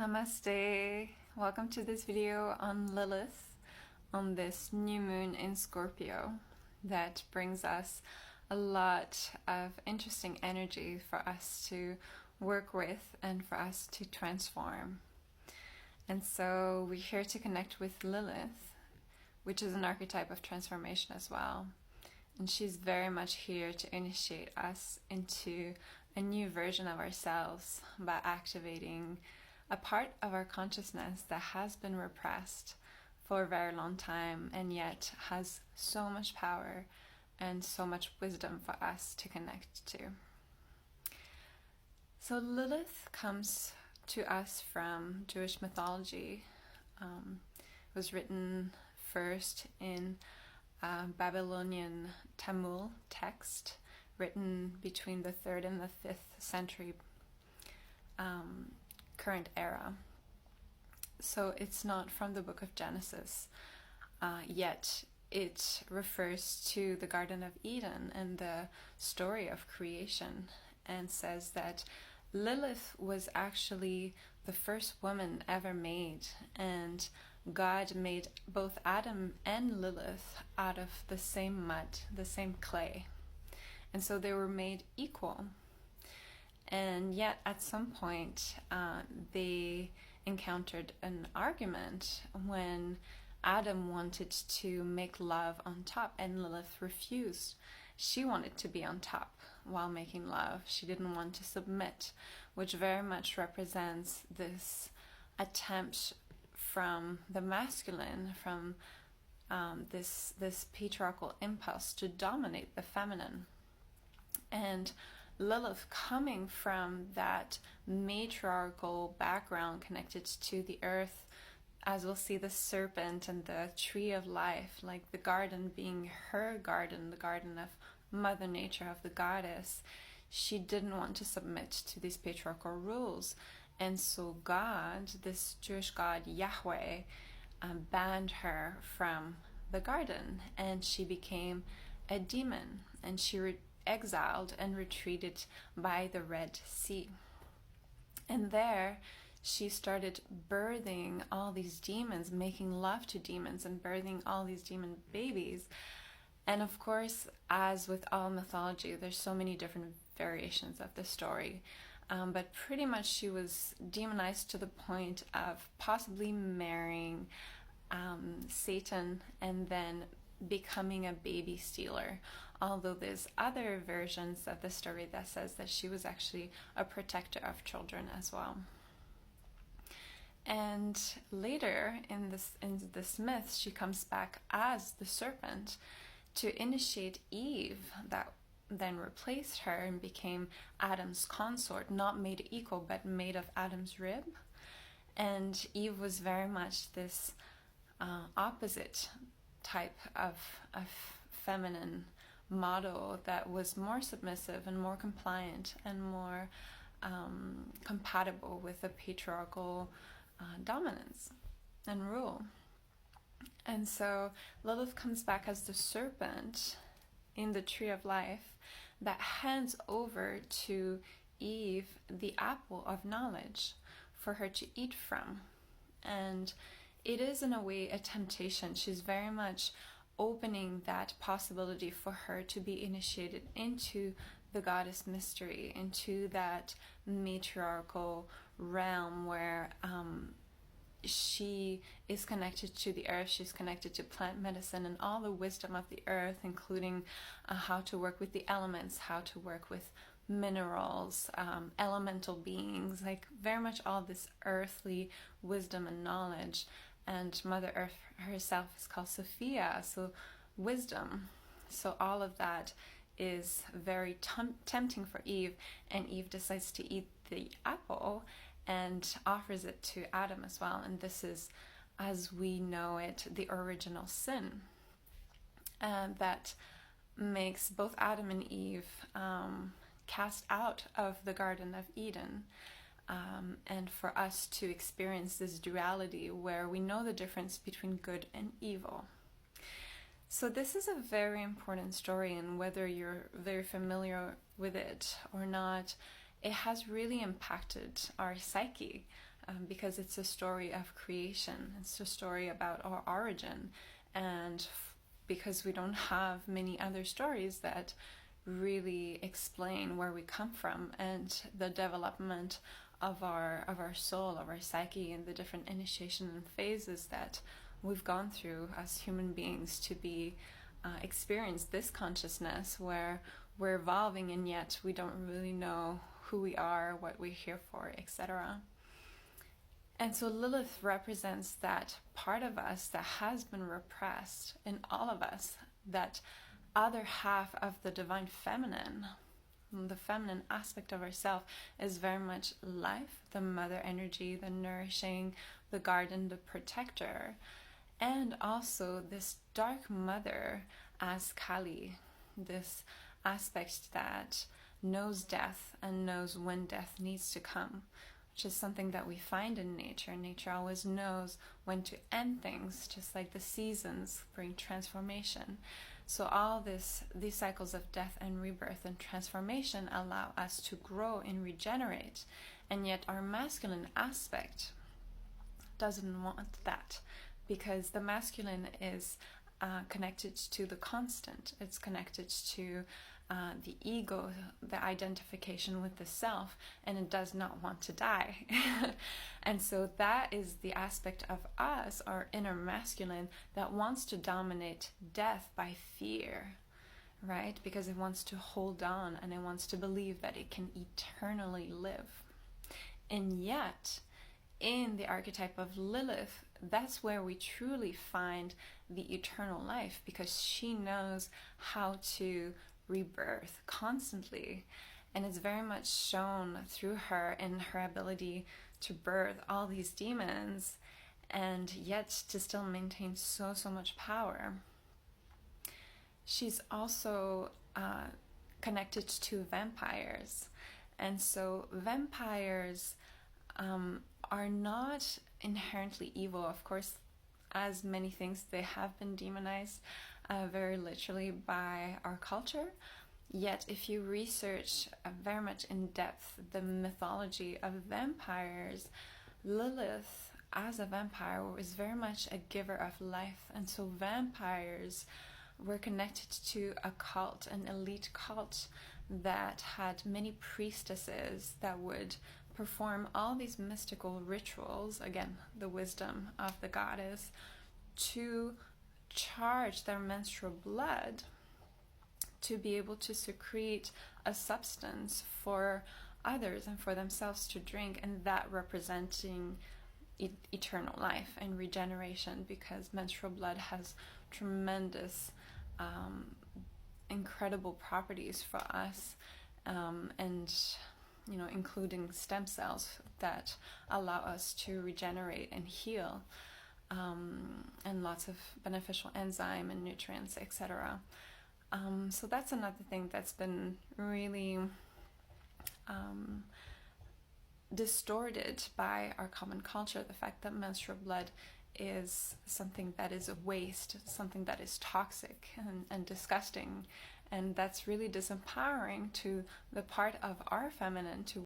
Namaste. Welcome to this video on Lilith, on this new moon in Scorpio that brings us a lot of interesting energy for us to work with and for us to transform. And so we're here to connect with Lilith, which is an archetype of transformation as well. And she's very much here to initiate us into a new version of ourselves by activating a part of our consciousness that has been repressed for a very long time and yet has so much power and so much wisdom for us to connect to. So Lilith comes to us from Jewish mythology. It was written first in Babylonian Tamil text, written between the 3rd and the 5th century current era. So it's not from the book of Genesis, yet it refers to the Garden of Eden and the story of creation, and says that Lilith was actually the first woman ever made, and God made both Adam and Lilith out of the same mud, the same clay, and so they were made equal. And yet at some point they encountered an argument when Adam wanted to make love on top and Lilith refused. She wanted to be on top while making love. She didn't want to submit, which very much represents this attempt from the masculine, from this patriarchal impulse to dominate the feminine. And Lilith, coming from that matriarchal background connected to the earth, as we'll see the serpent and the tree of life, like the garden being her garden, the garden of Mother Nature, of the goddess, she didn't want to submit to these patriarchal rules. And so God, this Jewish God Yahweh, banned her from the garden, and she became a demon, and she exiled and retreated by the Red Sea. And there she started birthing all these demons, making love to demons and birthing all these demon babies. And of course, as with all mythology, there's so many different variations of the story, but pretty much she was demonized to the point of possibly marrying Satan and then becoming a baby stealer, although there's other versions of the story that says that she was actually a protector of children as well. And later in this myth, she comes back as the serpent to initiate Eve, that then replaced her and became Adam's consort, not made equal but made of Adam's rib. And Eve was very much this opposite type of feminine model that was more submissive and more compliant and more compatible with the patriarchal dominance and rule. And so Lilith comes back as the serpent in the tree of life that hands over to Eve the apple of knowledge for her to eat from. And it is in a way a temptation. She's very much opening that possibility for her to be initiated into the goddess mystery, into that matriarchal realm where she is connected to the earth, she's connected to plant medicine and all the wisdom of the earth, including how to work with the elements, how to work with minerals, elemental beings, like very much all this earthly wisdom and knowledge. And Mother Earth herself is called Sophia, so wisdom. So all of that is very tempting for Eve, and Eve decides to eat the apple and offers it to Adam as well. And this is, as we know it, the original sin that makes both Adam and Eve cast out of the Garden of Eden. And for us to experience this duality where we know the difference between good and evil. So this is a very important story, and whether you're very familiar with it or not, it has really impacted our psyche because it's a story of creation. It's a story about our origin, and because we don't have many other stories that really explain where we come from and the development of our soul, of our psyche, and the different initiation and phases that we've gone through as human beings to be experience this consciousness where we're evolving, and yet we don't really know who we are, what we're here for, etc. And so Lilith represents that part of us that has been repressed in all of us, that other half of the divine feminine. The feminine aspect of ourself is very much life, the mother energy, the nourishing, the garden, the protector, and also this dark mother as Kali, this aspect that knows death and knows when death needs to come, which is something that we find in nature. Nature always knows when to end things, just like the seasons bring transformation. So all these cycles of death and rebirth and transformation allow us to grow and regenerate. And yet our masculine aspect doesn't want that, because the masculine is connected to the constant. It's connected to the ego, the identification with the self, and it does not want to die. And so that is the aspect of us, our inner masculine, that wants to dominate death by fear, right? Because it wants to hold on and it wants to believe that it can eternally live. And yet, in the archetype of Lilith, that's where we truly find the eternal life, because she knows how to rebirth constantly, and it's very much shown through her in her ability to birth all these demons and yet to still maintain so much power. She's also connected to vampires, and so vampires are not inherently evil. Of course, as many things, they have been demonized very literally by our culture. Yet if you research very much in depth the mythology of vampires, Lilith as a vampire was very much a giver of life. And so vampires were connected to a cult, an elite cult that had many priestesses that would perform all these mystical rituals, again, the wisdom of the goddess, to charge their menstrual blood to be able to secrete a substance for others and for themselves to drink, and that representing eternal life and regeneration, because menstrual blood has tremendous incredible properties for us, and including stem cells that allow us to regenerate and heal, and lots of beneficial enzyme and nutrients, etc. So that's another thing that's been really distorted by our common culture, the fact that menstrual blood is something that is a waste, something that is toxic and disgusting, and that's really disempowering to the part of our feminine to